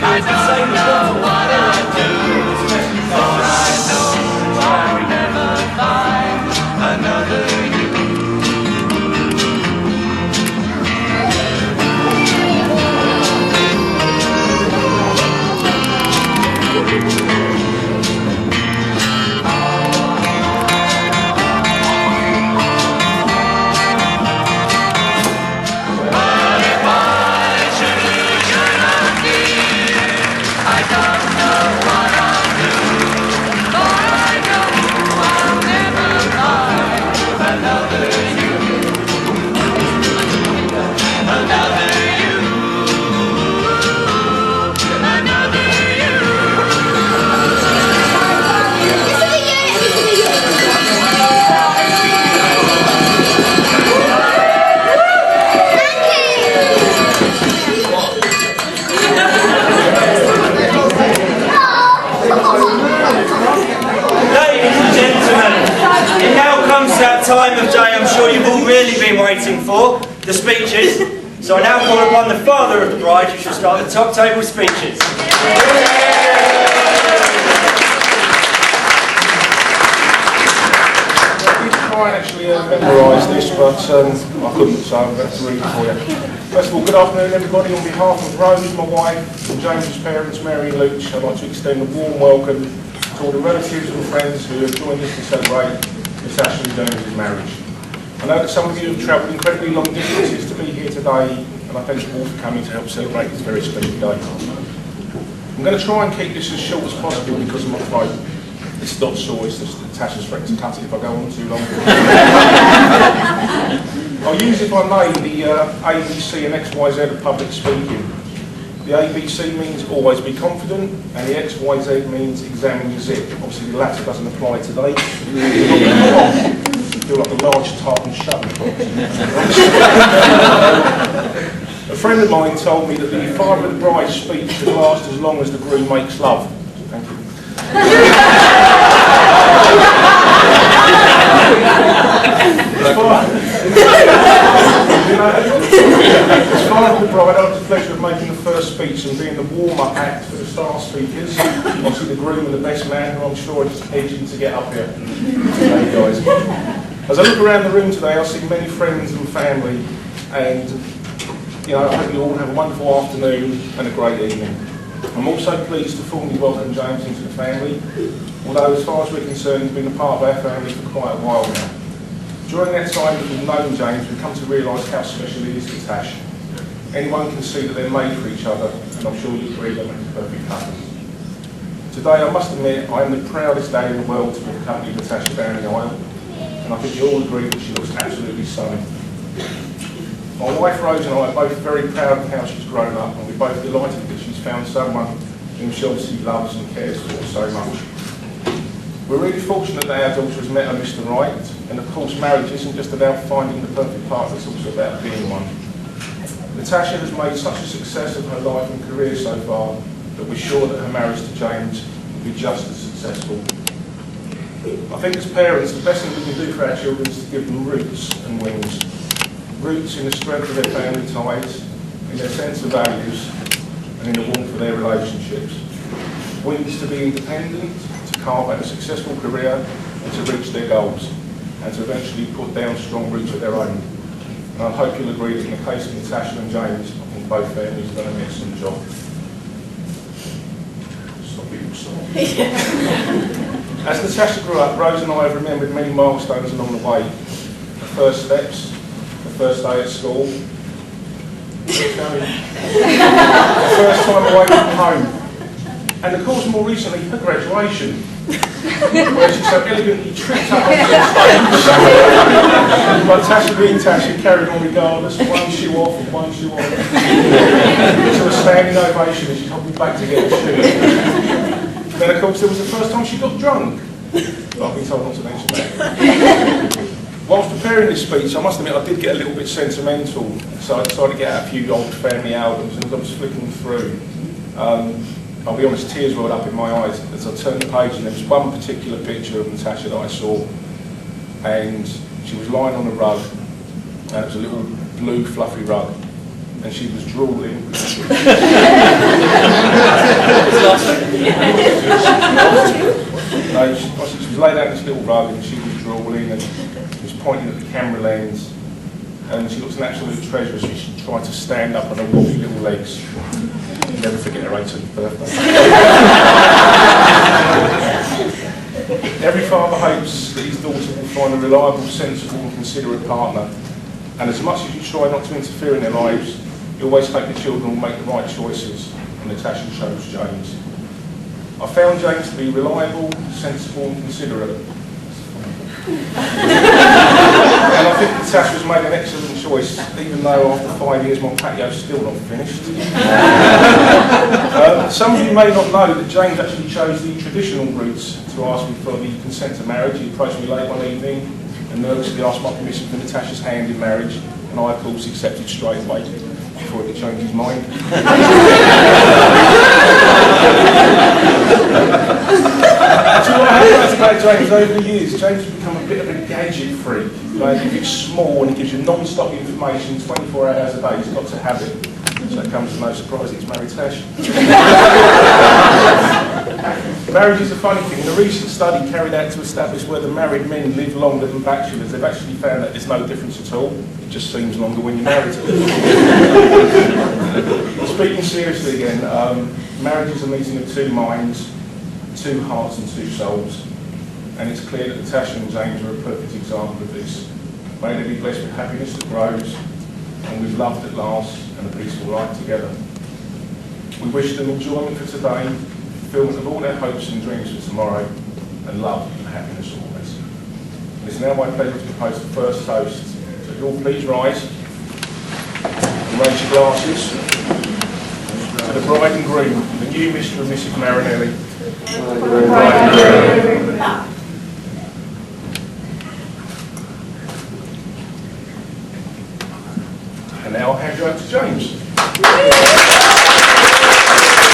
I don't know what I'd do, for I know I'll never find another you. Time of day I'm sure you've all really been waiting for, the speeches. So I now call upon the father of the bride who shall start the top table speeches. I actually memorised this, but I couldn't, so I'm going to read it for you. First of all, good afternoon everybody. On behalf of Rose, my wife, and James's parents, Mary and Luke, I'd like to extend a warm welcome to all the relatives and friends who have joined us to celebrate Miss Ashley Jones' marriage. I know that some of you have travelled incredibly long distances to be here today, and I thank you all for coming to help celebrate this very special day. I'm going to try and keep this as short as possible because of my throat. It's not sore, it's just Natasha's threatened to cut it if I go on too long. I'll use, if I may, the ABC and XYZ of public speaking. The ABC means always be confident, and the XYZ means examine your zip. Obviously the latter doesn't apply today. You feel like a large tartan shuttle box. A friend of mine told me that the father of the bride's speech should last as long as the groom makes love. Thank you. As far as the bride, I had the pleasure of making the first speech and being the warm-up act for the star speakers. Obviously the groom and the best man, who I'm sure are just edging to get up here. Hey guys. As I look around the room today, I see many friends and family, and I hope you all have a wonderful afternoon and a great evening. I'm also pleased to formally welcome James into the family, although as far as we're concerned he's been a part of our family for quite a while now. During that time that we've known James, we've come to realise how special he is to Tash. Anyone can see that they're made for each other, and I'm sure you agree they're a perfect couple. Today, I must admit, I am the proudest dad in the world to be accompanied Natasha down the aisle, and I think you all agree that she looks absolutely stunning. My wife Rose and I are both very proud of how she's grown up, and we're both delighted that she's found someone whom she obviously loves and cares for so much. We're really fortunate that our daughter has met her Mr. Right, and of course marriage isn't just about finding the perfect partner, it's also about being one. Natasha has made such a success of her life and career so far that we're sure that her marriage to James will be just as successful. I think as parents, the best thing we can do for our children is to give them roots and wings. Roots in the strength of their family ties, in their sense of values, and in the warmth of their relationships. Wings to be independent, to carve out a successful career, and to reach their goals, and to eventually put down strong roots of their own. And I hope you'll agree that in the case of Natasha and James, I think both families have done an excellent job. Stop being sorry. As Natasha grew up, Rose and I have remembered many milestones along the way. The first steps, the first day at school, the first time away from home, and of course more recently her graduation, where she so elegantly tripped up onto the stage. But Tasha being Tasha carried on regardless, one shoe off and one shoe on. To a standing ovation as she hobbled back to get a shoe. Then of course there was the first time she got drunk. But I've been told not to mention that. Whilst preparing this speech, I must admit I did get a little bit sentimental, so I decided to get out a few old family albums, and as I was flicking through, I'll be honest, tears welled up in my eyes as I turned the page, and there was one particular picture of Natasha that I saw, and she was lying on a rug, and it was a little blue fluffy rug, and she was drooling. No, she was laid out in this little rug and she was drooling and she was pointing at the camera lens, and she looks an absolute treasure, so she tried to stand up on her wobbly little legs. Never forget her 18th birthday. Every father hopes that his daughter will find a reliable, sensible and considerate partner, and as much as you try not to interfere in their lives, you always hope the children will make the right choices, and Natasha chose James. I found James to be reliable, sensible and considerate. And I think Natasha's made an excellent choice, even though after 5 years my patio's still not finished. Some of you may not know that James actually chose the traditional route to ask me for the consent to marriage. He approached me late one evening and nervously asked my permission for Natasha's hand in marriage, and I of course accepted straight away before he could change his mind. So what I have learned about James over the years, James has become a bit of a gadget freak. Like, if it's small and he gives you non-stop information 24 hours a day, he's got to have it. So it comes as no surprise he's married Tash. Marriage is a funny thing. In a recent study carried out to establish whether married men live longer than bachelors, they've actually found that there's no difference at all. It just seems longer when you're married. Speaking seriously again, marriage is a meeting of two minds, two hearts and two souls. And it's clear that Natasha and James are a perfect example of this. May they be blessed with happiness that grows, and with love that lasts, and a peaceful life together. We wish them enjoyment for today, fulfillment of all their hopes and dreams for tomorrow, and love and happiness always. And it's now my pleasure to propose the first toast. So if you all please rise and raise your glasses to the bride and groom, the new Mr. and Mrs. Marinelli. Bride and groom. And now I'll hand you over to James.